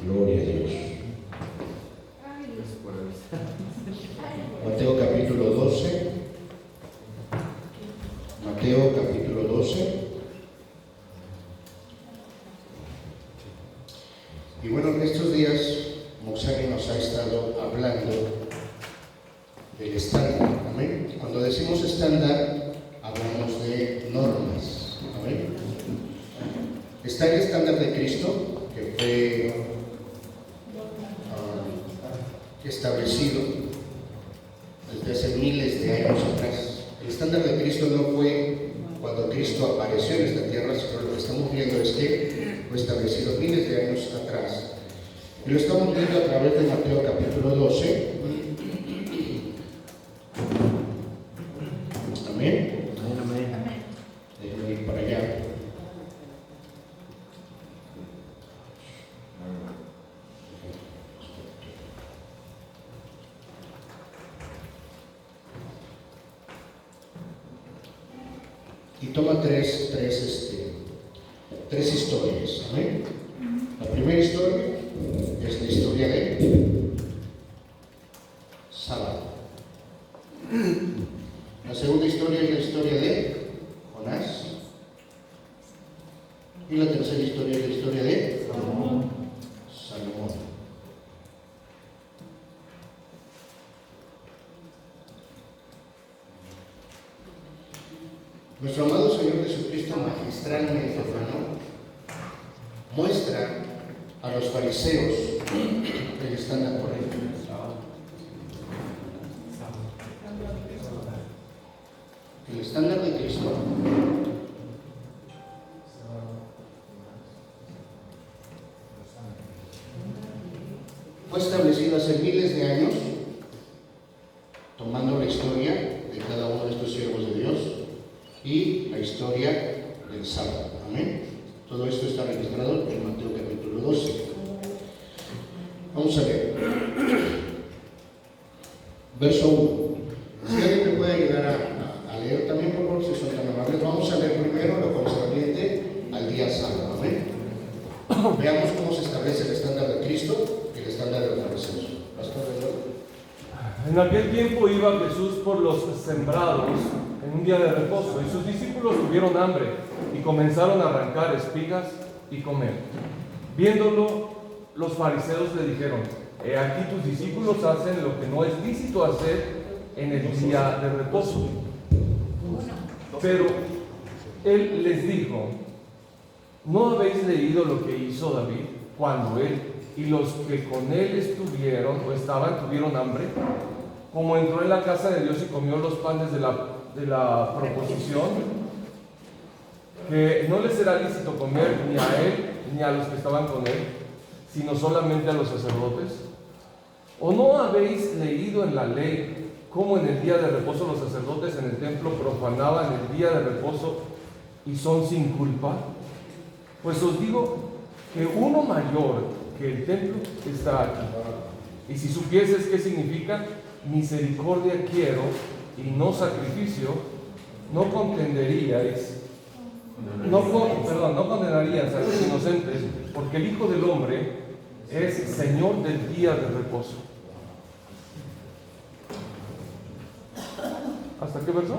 Gloria a Dios. Mateo capítulo 12. Mateo capítulo 12. Y bueno, en estos días Moxani nos ha estado hablando del estándar. ¿Amén? Cuando decimos estándar, hablamos de normas. ¿Amén? Está el estándar de Cristo, que fue establecido desde hace miles de años atrás. El estándar de Cristo no fue cuando Cristo apareció en esta tierra, sino lo que estamos viendo es que fue establecido miles de años atrás. Y lo estamos viendo a través de Mateo capítulo 12. Amén. Déjenme ir para allá. Y toma tres historias. ¿Amén? La primera historia es la historia de sábado. La segunda historia es la historia de Jonás. Y la tercera historia es la historia de Salomón. Nuestro amado Señor Jesucristo magistralmente, hermano, muestra a los fariseos el estándar correcto. El estándar de Cristo fue establecido hace miles de años, tomando la historia de cada uno de estos siervos de Dios y la historia del sábado. Amén. Todo esto está registrado en Mateo capítulo 12. Vamos a ver. Verso 1. Si alguien me puede ayudar a leer también, por favor, si son tan amables. Vamos a ver primero lo concerniente al día sábado. Amén. Veamos cómo se establece el estándar de Cristo y el estándar de los fariseos. Pastor, en aquel tiempo iba Jesús por los sembrados en un día de reposo, y sus discípulos tuvieron hambre y comenzaron a arrancar espigas y comer. Viéndolo, los fariseos le dijeron: he aquí tus discípulos hacen lo que no es lícito hacer en el día de reposo. Pero él les dijo: ¿no habéis leído lo que hizo David cuando él y los que con él estuvieron o estaban tuvieron hambre? Como entró en la casa de Dios y comió los panes de la proposición, que no les era lícito comer ni a él ni a los que estaban con él, sino solamente a los sacerdotes. ¿O no habéis leído en la ley cómo en el día de reposo los sacerdotes en el templo profanaban el día de reposo y son sin culpa? Pues os digo que uno mayor que el templo está aquí. Y si supieses qué significa misericordia quiero y no sacrificio, no condenaríais a los inocentes, porque el Hijo del Hombre es Señor del día de reposo. ¿Hasta qué verso?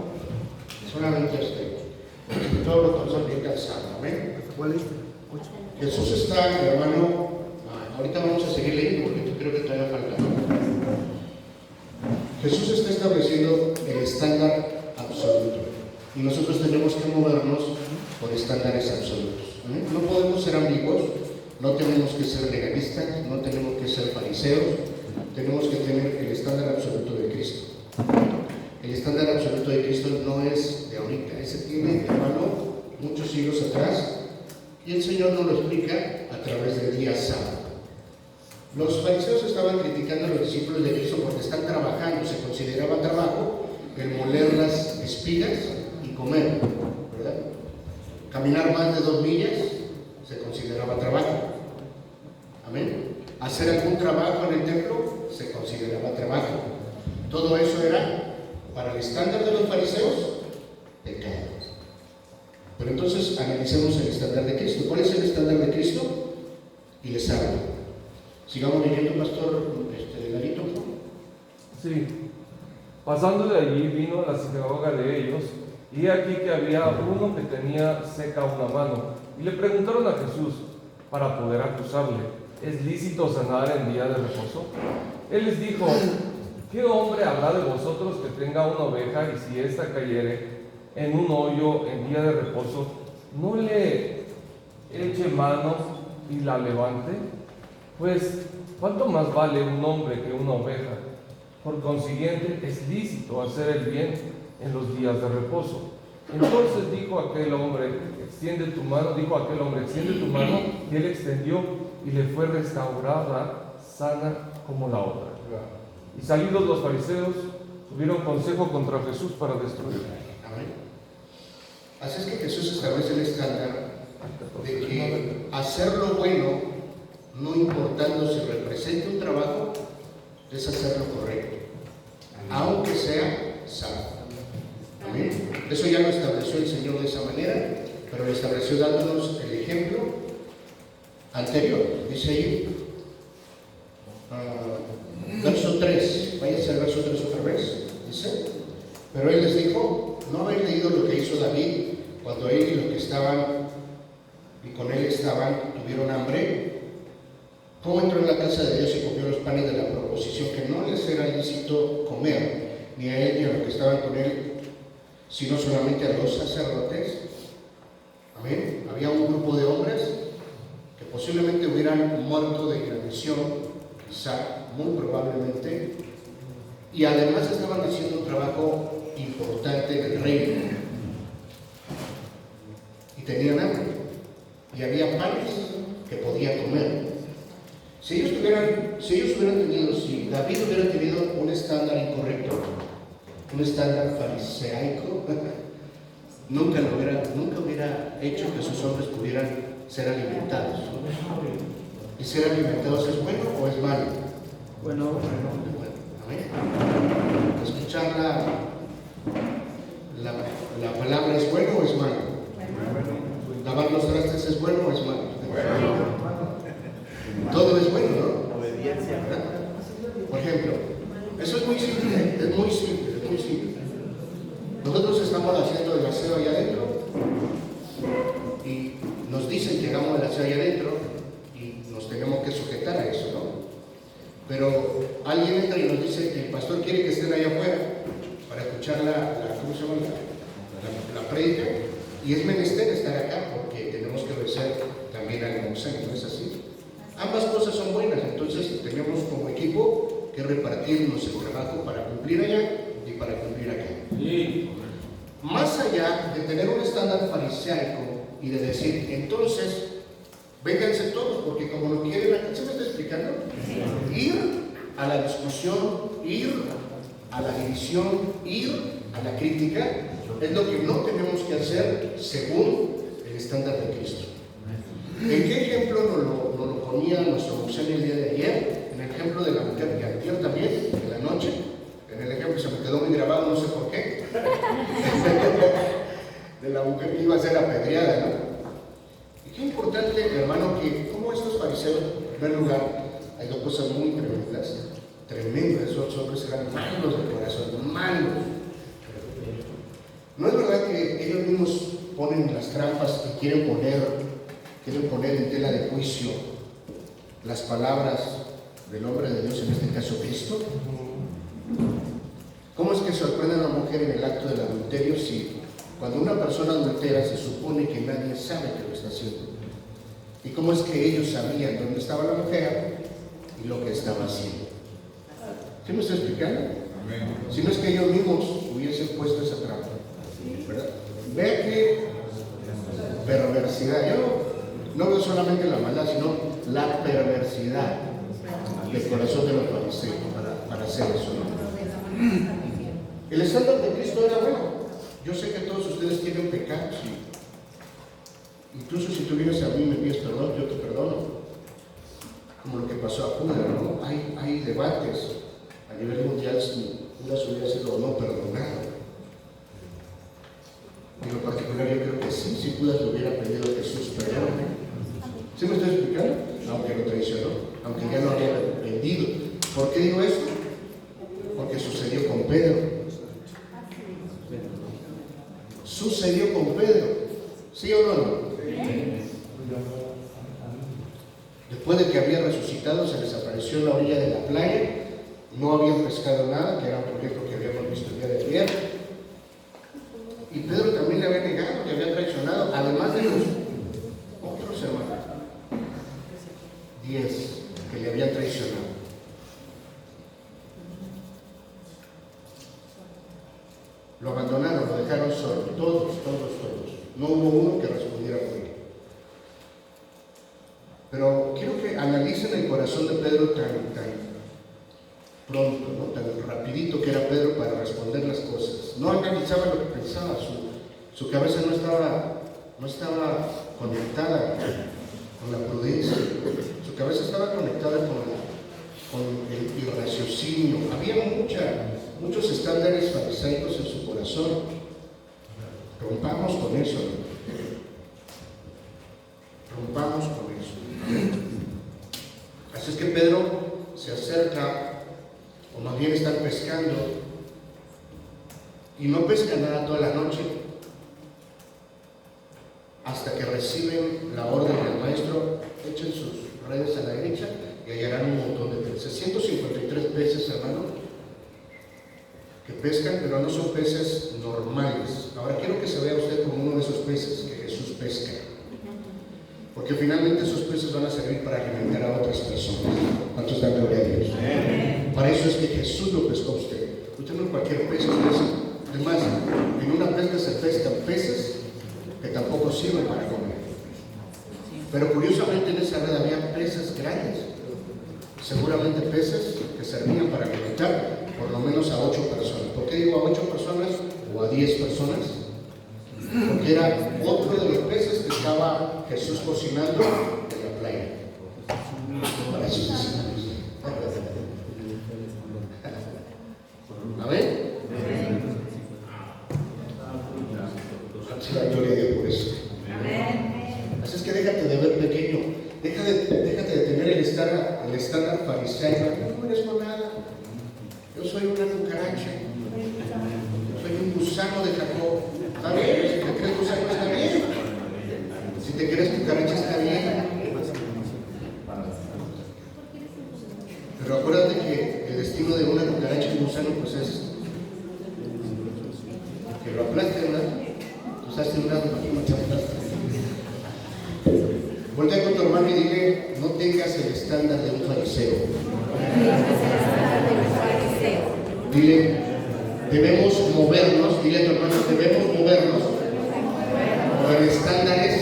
solamente todo lo concerniente al sábado. Amén. ¿Cuál es? Jesús está, hermano. Ahorita vamos a seguir leyendo porque creo que todavía falta. Jesús está estableciendo el estándar absoluto y nosotros tenemos que movernos por estándares absolutos. No podemos ser ambiguos, no tenemos que ser legalistas, no tenemos que ser fariseos, tenemos que tener el estándar absoluto de Cristo. El estándar absoluto de Cristo no es de ahorita, ese tiene, hermano, muchos siglos atrás, y el Señor nos lo explica a través del día sábado. Los fariseos estaban criticando a los discípulos de Cristo porque están trabajando, se consideraba trabajo el moler las espigas y comer, ¿verdad? Caminar más de 2 millas se consideraba trabajo. Amén. Hacer algún trabajo en el templo se consideraba trabajo. Todo eso era, para el estándar de los fariseos, pecado. Pero entonces analicemos el estándar de Cristo. ¿Cuál es el estándar de Cristo? Y les hablo. Sigamos leyendo, pastor Larito. Sí. Pasando de allí vino a la sinagoga de ellos, y he aquí que había uno que tenía seca una mano. Y le preguntaron a Jesús para poder acusarle: ¿es lícito sanar en día de reposo? Él les dijo: ¿qué hombre habrá de vosotros que tenga una oveja y si ésta cayere en un hoyo en día de reposo, no le eche mano y la levante? Pues, ¿cuánto más vale un hombre que una oveja? Por consiguiente, es lícito hacer el bien en los días de reposo. Entonces dijo aquel hombre: extiende tu mano, y él extendió, y le fue restaurada sana como la otra. Y salidos los fariseos, tuvieron consejo contra Jesús para destruirle. Amén. Así es que Jesús establece el estándar de que hacer lo bueno, no importando si representa un trabajo, es hacer lo correcto, aunque sea sano. Amén. Eso ya lo estableció el Señor de esa manera, pero lo estableció dándonos el ejemplo anterior. Dice ahí, verso 3, váyanse al verso 3 otra vez. Dice: pero él les dijo: ¿no habéis leído lo que hizo David cuando él y los que estaban y con él estaban tuvieron hambre? ¿Cómo entró en la casa de Dios y comió los panes de la proposición, que no les era lícito comer, ni a él ni a los que estaban con él, sino solamente a los sacerdotes? Amén. Había un grupo de hombres que posiblemente hubieran muerto de inanición, quizá, muy probablemente, y además estaban haciendo un trabajo importante en el reino, y tenían hambre, y había panes que podían comer. Si David hubiera tenido un estándar incorrecto, un estándar fariseico, nunca hubiera hecho que sus hombres pudieran ser alimentados. ¿Y ser alimentados es bueno o es malo? Bueno. Amén. Escuchar la palabra es bueno o es malo. Lavar los trastes es bueno o es malo. Todo es bueno, ¿no? Obediencia. Por ejemplo, eso es muy simple, es muy simple. Nosotros estamos haciendo el aseo allá adentro y nos dicen que hagamos el aseo allá adentro y nos tenemos que sujetar a eso, ¿no? Pero alguien entra y nos dice que el pastor quiere que estén allá afuera para escuchar ¿cómo se llama? La prédica, y es menester estar acá porque tenemos que obedecer también al Moisés, ¿no es así? Ambas cosas son buenas, entonces tenemos como equipo que repartirnos el trabajo para cumplir allá y para cumplir acá. Sí. Más allá de tener un estándar fariseico y de decir, entonces, vénganse todos, porque como lo quieren, ¿se me está explicando? Ir a la discusión, ir a la división, ir a la crítica, es lo que no tenemos que hacer según el estándar de Cristo. ¿En qué ejemplo nos lo ponía nuestro Moisés el día de ayer? En el ejemplo de la mujer, que ayer también, en la noche, en el ejemplo se me quedó muy grabado, no sé por qué, de la mujer que iba a ser apedreada, ¿no? Y qué importante, hermano, que como estos fariseos, en primer lugar, hay dos cosas muy tremendas, esos hombres eran malos de corazón, malos. ¿No es verdad que ellos mismos ponen las trampas y quieren poner en tela de juicio las palabras del hombre de Dios, en este caso Cristo? ¿Cómo es que sorprende a una mujer en el acto del adulterio si cuando una persona adultera se supone que nadie sabe que lo está haciendo? ¿Y cómo es que ellos sabían dónde estaba la mujer y lo que estaba haciendo? ¿Sí me estoy explicando? Si no es que ellos mismos hubiesen puesto esa trampa, ¿verdad? Vea qué perversidad. Yo no veo solamente la maldad, sino la perversidad del corazón de los fariseos para hacer eso, ¿no? El estándar de Cristo era bueno. Yo sé que todos ustedes tienen pecados y incluso si tú vienes a mí y me pides perdón, yo te perdono. Como lo que pasó a Judas, ¿no? Hay debates a nivel mundial si Judas hubiera sido o no perdonado. En lo particular yo creo que sí, si Judas le hubiera pedido a Jesús perdón. ¿Sí me estoy explicando? Aunque lo traicionó, aunque ya no había Después de que había resucitado, se les apareció en la orilla de la playa. No habían pescado nada, que era por ejemplo que habíamos visto el día de ayer. Y Pedro también le había negado, le había traicionado, además de los otros hermanos. 10 que le habían traicionado. Lo abandonaron, lo dejaron solo, todos. No hubo uno que respondiera por él. Pero quiero que analicen el corazón de Pedro tan pronto, ¿no? Tan rapidito que era Pedro para responder las cosas. No analizaba lo que pensaba, su cabeza no estaba conectada con la prudencia, su cabeza estaba conectada con el raciocinio. Había muchos estándares farisaicos en su corazón. Rompamos con eso, rompamos con eso. Así es que Pedro se acerca, o más bien están pescando, y no pescan nada toda la noche, hasta que reciben la orden del maestro: echen sus redes a la derecha y hallarán un montón de peces. 153 peces, hermano, que pescan, pero no son peces normales. Ahora quiero que se vea usted como uno de esos peces que Jesús pesca, porque finalmente esos peces van a servir para alimentar a otras personas. ¿Cuántos dan gloria a Dios? Para eso es que Jesús lo pescó a usted. Usted no es cualquier pez pesca. Además, en una pesca se pescan peces que tampoco sirven para comer. Pero curiosamente en esa red había peces grandes, seguramente peces que servían para alimentar por lo menos a 8 personas. ¿Por qué digo a 8 personas o a 10 personas? Porque era otro de los peces que estaba Jesús cocinando en la playa para sus discípulos. ¿Amén? Sí, la gloria a Dios por eso. Así es que déjate de ver pequeño, déjate de tener el estándar fariseo. No eres con nada. Yo soy una cucaracha, soy un gusano de Jacob. ¿Está bien? Si te crees gusano está bien. Si te crees cucaracha está bien. Pero acuérdate que el destino de una cucaracha y un gusano pues es que lo aplaste, ¿verdad? Tú estás en un lado, no te aplaste. Voltea con tu hermano y dile: no tengas el estándar de un fariseo. Dile: debemos movernos, dile a tu hermano, debemos movernos con estándares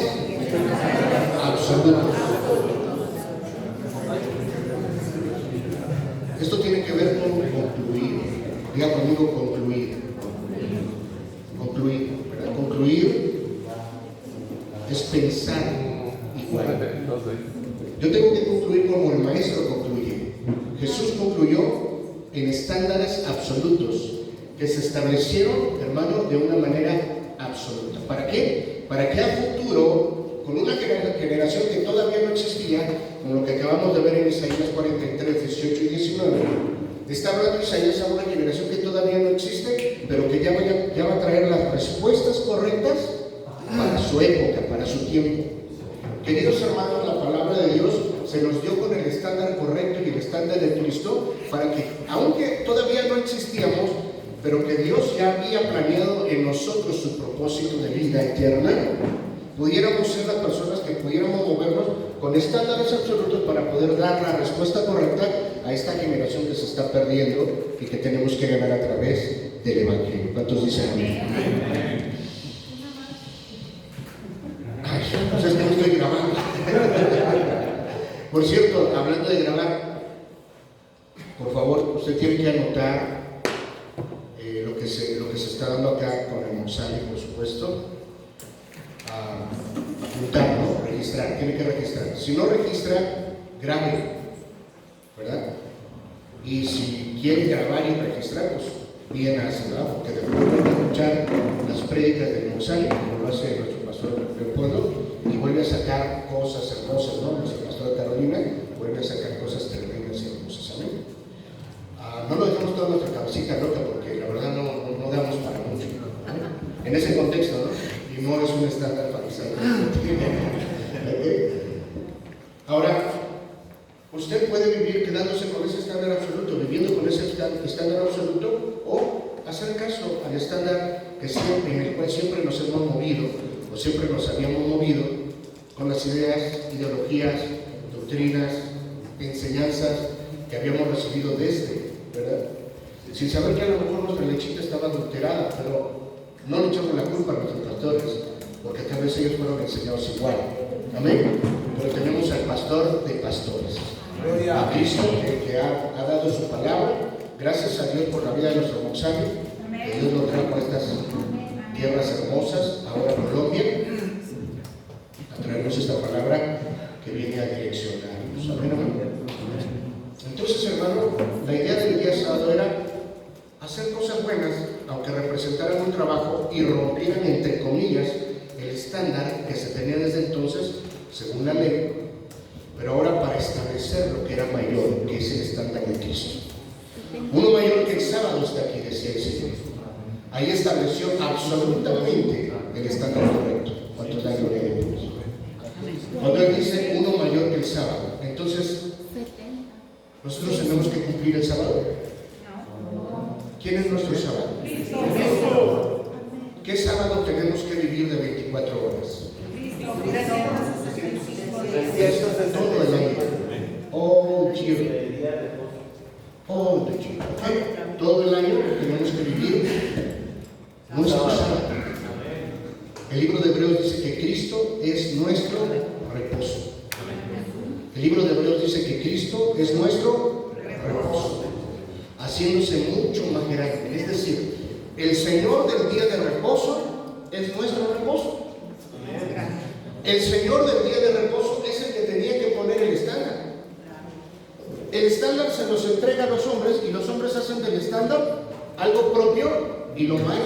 absolutos. Esto tiene que ver con concluir. Diga conmigo: concluir. Concluir, ¿verdad? Concluir es pensar igual. Yo tengo que concluir como el maestro concluye. Jesús concluyó en estándares absolutos que se establecieron, hermano, de una manera absoluta. ¿Para qué? Para que a futuro, con una generación que todavía no existía, como lo que acabamos de ver en Isaías 43, 18 y 19, está hablando Isaías a una generación que todavía no existe, pero que ya va a traer las respuestas correctas para su época, para su tiempo. Queridos hermanos, la palabra de Dios se nos dio con el estándar correcto y el estándar de Cristo, para que, aunque todavía no existíamos, pero que Dios ya había planeado en nosotros su propósito de vida eterna, pudiéramos ser las personas que pudiéramos movernos con estándares absolutos para poder dar la respuesta correcta a esta generación que se está perdiendo y que tenemos que ganar a través del Evangelio. ¿Cuántos dicen amén? Ay, pues es que no estoy grabando. Por cierto, hablando de grabar, por favor, usted tiene que anotar lo que se está dando acá con el Monsale, por supuesto. Apuntar, ¿no? Registrar, tiene que registrar. Si no registra, grabe, ¿verdad? Y si quiere grabar y registrar, pues bien hace, ¿verdad? Porque después vuelve a escuchar las prédicas del Monsale, como lo hace nuestro pastor Leopoldo, y vuelve a sacar cosas hermosas, ¿no? Nuestro pastor Carolina vuelve a sacar cosas tremendas y hermosas, ¿amén? No lo dejamos toda nuestra cabecita loca, porque la verdad no damos para mucho, ¿no? En ese contexto, ¿no? Y no es un estándar fariseo. Ahora, Usted puede vivir quedándose con ese estándar absoluto, viviendo con ese estándar absoluto, o hacer caso al estándar en el cual siempre nos hemos movido, o siempre nos habíamos movido, con las ideas, ideologías, doctrinas, enseñanzas que habíamos recibido desde, ¿verdad? Sin saber que a lo mejor nuestra lechita estaba adulterada, pero no le echamos la culpa a nuestros pastores, porque tal vez ellos fueron enseñados igual. Amén. Pero tenemos al pastor de pastores, a Cristo, que ha dado su palabra. Gracias a Dios por la vida de nuestro Moxami, que Dios nos trajo a estas tierras hermosas, ahora Colombia, a traernos esta palabra que viene a direccionarnos. Amén, amén. Entonces, hermano, la idea del día sábado era hacer cosas buenas, aunque representaran un trabajo y rompieran, entre comillas, el estándar que se tenía desde entonces, según la ley, pero ahora para establecer lo que era mayor, que es el estándar de Cristo. Uno mayor que el sábado está aquí, decía el Señor. Ahí estableció absolutamente el estándar correcto. ¿Cuántos dan gloria a Dios? Cuando Él dice uno mayor que el sábado, entonces, ¿nosotros tenemos que cumplir el sábado? ¿Quién es nuestro sábado? ¿Qué sábado tenemos que vivir de 24 horas? Todo el año. All year. All the year. ¿Okay? Todo el año tenemos que vivir nuestro sábado. El libro de Hebreos dice que Cristo es nuestro reposo. El libro de Hebreos dice que Cristo es nuestro reposo, haciéndose mucho más grande. Es decir, el Señor del día de reposo es nuestro reposo. El Señor del día de reposo es el que tenía que poner el estándar. El estándar se nos entrega a los hombres y los hombres hacen del estándar algo propio y lo mal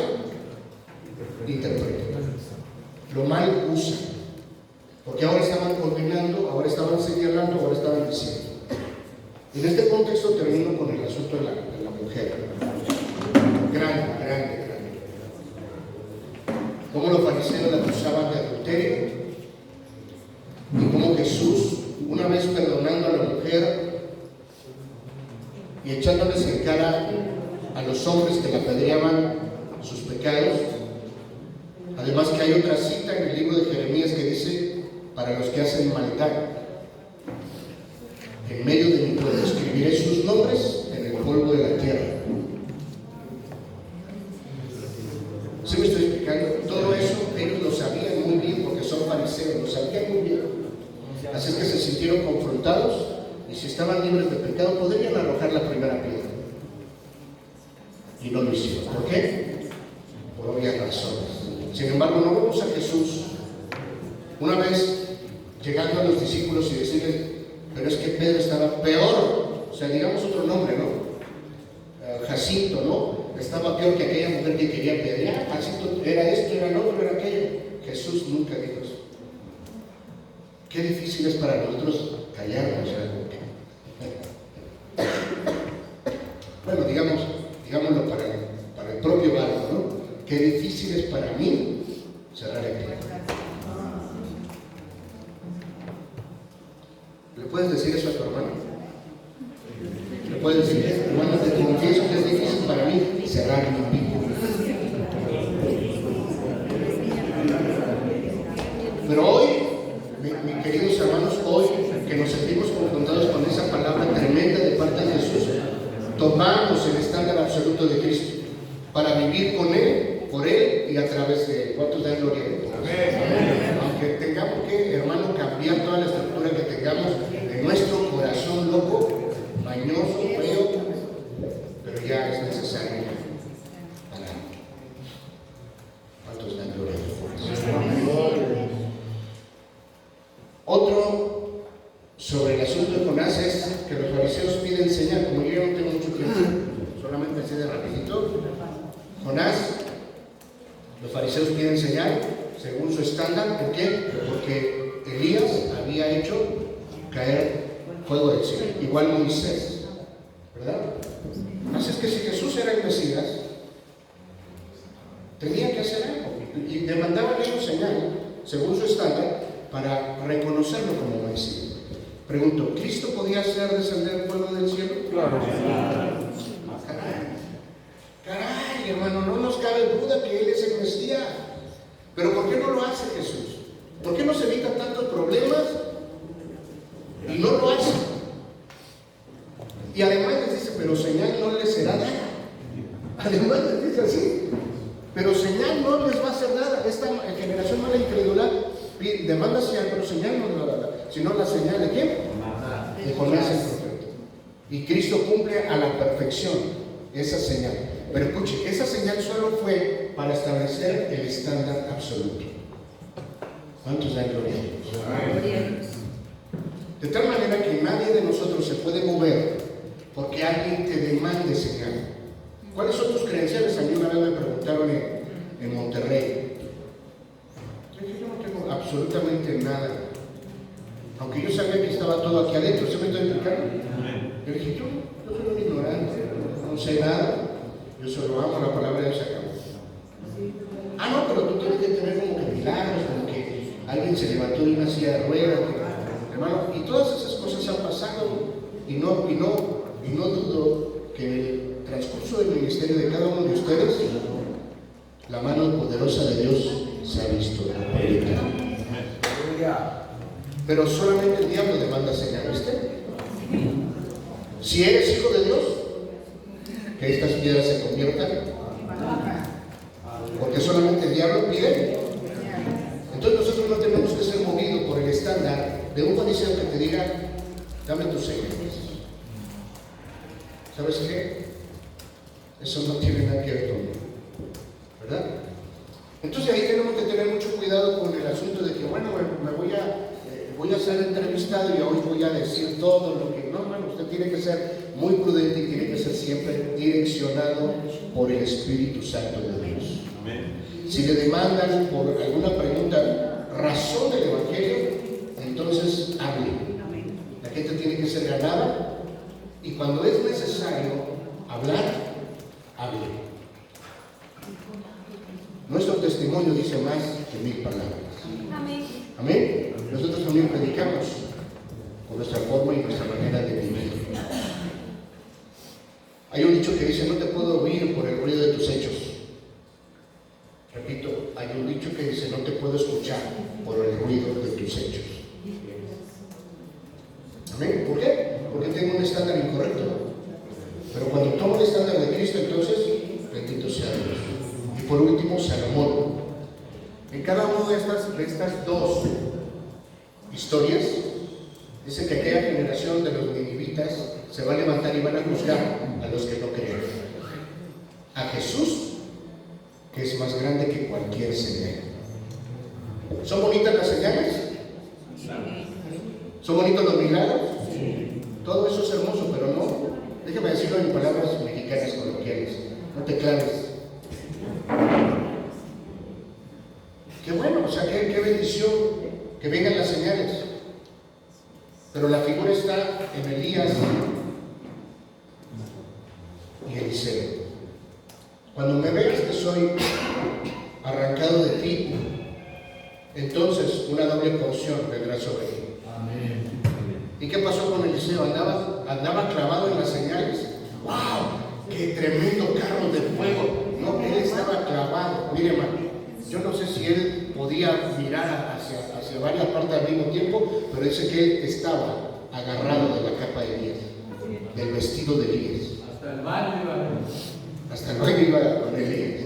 interpretan, lo mal usan. Porque ahora estaban condenando, ahora estaban señalando, ahora estaban diciendo. En este contexto termino con el asunto de la mujer. Grande. Cómo los fariseos la acusaban de adulterio y cómo Jesús, una vez perdonando a la mujer y echándoles en cara a los hombres que la apedreaban sus pecados. Además que hay otra cita en el libro de Jeremías que dice: para los que hacen maldad en medio de mi pueblo, escribiré sus nombres en el polvo de la tierra. ¿Sí me estoy explicando? Todo eso ellos lo sabían muy bien porque son fariseos, lo sabían muy bien. Así es que se sintieron confrontados y si estaban libres de pecado podrían arrojar la primera piedra. Y no lo hicieron. ¿Por qué? Por obvias razones. Sin embargo, no vemos a Jesús una vez llegando a los discípulos y decirles: pero es que Pedro estaba peor, o sea, digamos otro nombre, ¿no? Jacinto, ¿no? Estaba peor que aquella mujer que quería apedrear. Jacinto era esto, era lo otro, era aquello. Jesús nunca dijo eso. Qué difícil es para nosotros callarnos, ¿verdad? Bueno, digámoslo para el propio barco, ¿no? Qué difícil es para mí cerrar el clima. ¿Le puedes decir eso a tu hermano? ¿Le puedes decir: hermano, te confieso que es difícil para mí cerrar mi pico? Pero hoy, mis queridos hermanos, hoy que nos sentimos confrontados con esa palabra tremenda de parte de Jesús, tomamos el estándar absoluto de Cristo para vivir con Él, por Él y a través de Él. ¿Cuántos dan gloria a Dios? Aunque tengamos que, hermano, cambiar toda la estructura que tengamos de nuestro corazón loco, mañoso, feo, pero ya es necesario parar. ¿Cuántos dan gloria a Dios? Otro sobre el asunto de Jonás es que los fariseos piden señal. Como yo no tengo mucho tiempo, solamente así de rapidito. Jonás, los fariseos piden señal según su estándar. ¿Por qué? Porque Elías había hecho caer fuego del cielo, igual Moisés, ¿verdad? Así es que si Jesús era el Mesías, tenía que hacer algo y demandaban ellos señal según su estándar para reconocerlo como Mesías. Pregunto, ¿Cristo podía hacer descender fuego del cielo? Claro. Caray, hermano, no nos cabe duda que Él es el Mesías. Pero ¿por qué no lo hace Jesús? ¿Por qué nos evita tantos problemas y no lo hace? Y además les dice, pero señal no les será dada. Además les dice así, pero señal no les va a hacer nada. Esta generación mala incrédula demanda señal, pero señal no les va a dar. Sino la señal de quién? De Jonás el profeta. Y Cristo cumple a la perfección esa señal. Pero escuche, esa señal solo fue para establecer el estándar absoluto. ¿Cuántos dan gloria a Dios? De tal manera que nadie de nosotros se puede mover porque alguien te demande señal. ¿Cuáles son tus credenciales? A mí una vez me preguntaron en Monterrey. Yo no tengo absolutamente nada. Aunque yo sabía que estaba todo aquí adentro. ¿Se me está explicando? Yo dije, yo soy un ignorante, no sé nada. Yo solo amo la palabra de Dios, acá. Ah, no, pero tú tienes que tener como que milagros, como que alguien se levantó de una silla de ruedas, hermano, y todas esas cosas han pasado, y no dudo que en el transcurso del ministerio de cada uno de ustedes, la mano poderosa de Dios se ha visto. Pero solamente el diablo demanda señal, ¿viste? Si eres hijo de Dios, que estas piedras se conviertan, porque solamente el diablo pide. Entonces nosotros no tenemos que ser movidos por el estándar de un fariseo que te diga, dame tus señales. ¿Sabes qué? Eso no tiene nada que ver conmigo, ¿verdad? Entonces ahí tenemos que tener mucho cuidado con el asunto de que, bueno, me voy a ser entrevistado y hoy voy a decir todo lo que... No, hermano, usted tiene que ser muy prudente y tiene que ser siempre direccionado por el Espíritu Santo de Dios. Amén. Si le demandan por alguna pregunta razón del Evangelio, entonces hable. La gente tiene que ser ganada y cuando es necesario hablar, hable. Nuestro testimonio dice más que 1000 palabras. Amén. Amén. Nosotros también predicamos con nuestra forma y nuestra manera de vivir. Hay un dicho que dice, no te puedo oír por el ruido de tus hechos. Repito, hay un dicho que dice, no te puedo escuchar por el ruido de tus hechos. Amén. ¿Por qué? Porque tengo un estándar incorrecto. Pero cuando tomo el estándar de Cristo, entonces, bendito sea Dios. Y por último, Salomón. En cada una de estas dos historias, dice que aquella generación de los ninivitas se va a levantar y van a juzgar a los que no creen. A Jesús, que es más grande que cualquier señal. ¿Son bonitas las señales? ¿Son bonitos los milagros? Todo eso es hermoso, pero no. Déjame decirlo en palabras mexicanas coloquiales. No te claves. Qué bueno, o sea, qué bendición que vengan las señales. Pero la figura está en Elías y Eliseo. Cuando me veas que soy arrancado de ti, entonces una doble porción vendrá sobre ti. Amén. ¿Y qué pasó con Eliseo? Andaba clavado en las señales. ¡Wow! ¡Qué tremendo carro de fuego! No, él estaba clavado. Mire, hermano, yo no sé si él podía mirar hacia varias partes al mismo tiempo, pero dice que él estaba agarrado de la capa de Elías, del vestido de Elías. Hasta el baño iba. Hasta el baño iba con Elías.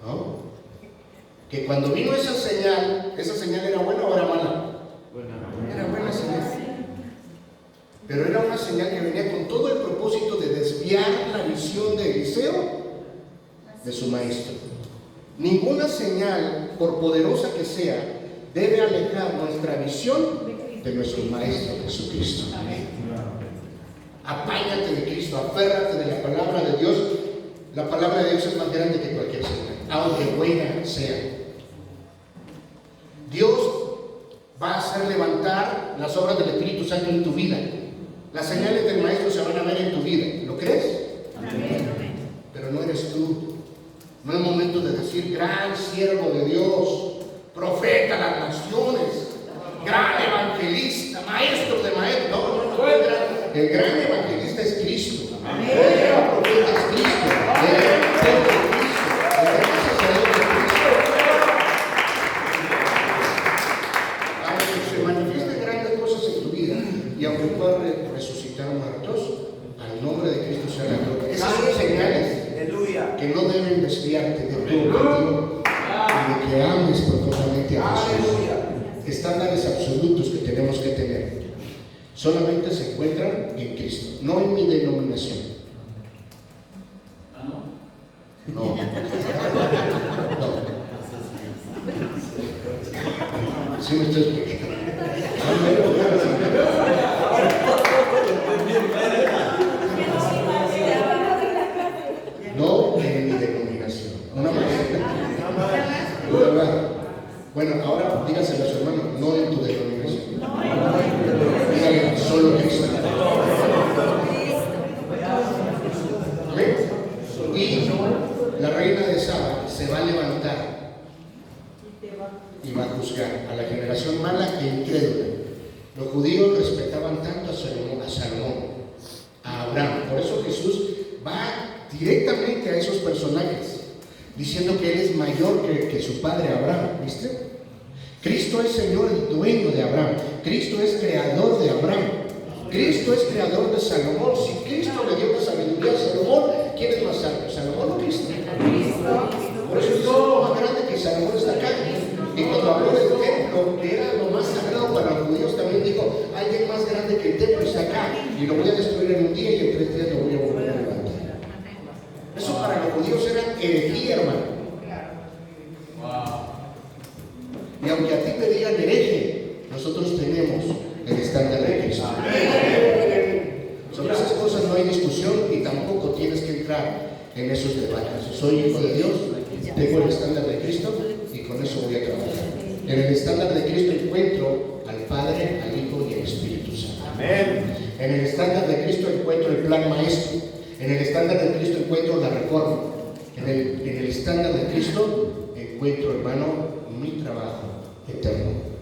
¿No? Que cuando vino esa señal era buena o era mala. Era buena señal. Pero era una señal que venía con todo el propósito de desviar la visión de Eliseo de su maestro. Ninguna señal, por poderosa que sea, debe alejar nuestra visión de nuestro Maestro Jesucristo. Amén. Apáñate de Cristo, aférrate de la palabra de Dios. La palabra de Dios es más grande que cualquier señal, aunque buena sea. Dios va a hacer levantar las obras del Espíritu Santo en tu vida. Las señales del Maestro se van a ver en tu vida. ¿Lo crees? Amén. Pero no eres tú. No es momento de decir, gran siervo de Dios, profeta a las naciones. gran evangelista, maestro de maestros. No. El gran evangelista es Cristo. El gran profeta es Cristo. El gran Pedro es Cristo. El gran sacerdote es Cristo. Aunque se manifiesten grandes cosas en tu vida y aunque puedas resucitar muertos, al nombre de Cristo sea la gloria. Esas son señales que no deben desviarte de tu objetivo y de que ames profundamente a Jesús. Estándares absolutos que tenemos que tener solamente se encuentran en Cristo, no en mi denominación. No. ¿Sí me estoy explicando? No en mi denominación. Una más. Bueno, ahora dígaselo a su hermano, no en tu denominación. Dígale, solo Cristo. ¿Amén? Y la reina de Saba se va a levantar y va a juzgar a la generación mala e incrédula. Los judíos respetaban tanto a Salomón, a Abraham. Por eso Jesús va directamente a esos personajes, diciendo que él es mayor que su padre Abraham. ¿Viste? Cristo es Señor y dueño de Abraham. Cristo es creador de Abraham. Cristo es creador de Salomón. Si Cristo le dio la sabiduría a Salomón, ¿quién es más sabio? ¿Salomón o Cristo? Por eso es lo más grande que Salomón está acá. Y cuando habló del templo, que era lo más sagrado para los judíos, también dijo, alguien más grande que el templo está acá, y lo voy a destruir en un día y en 3 días lo voy a volver a levantar. Eso para los judíos era herejía, hermano. Y aunque a ti te digan hereje, nosotros tenemos el estándar de Cristo. Sobre esas cosas no hay discusión y tampoco tienes que entrar en esos debates. Soy hijo de Dios, tengo el estándar de Cristo y con eso voy a trabajar. En el estándar de Cristo encuentro al Padre, al Hijo y al Espíritu Santo. En el estándar de Cristo encuentro el plan maestro. En el estándar de Cristo encuentro la reforma. En el estándar de Cristo encuentro, hermano, mi trabajo eterno.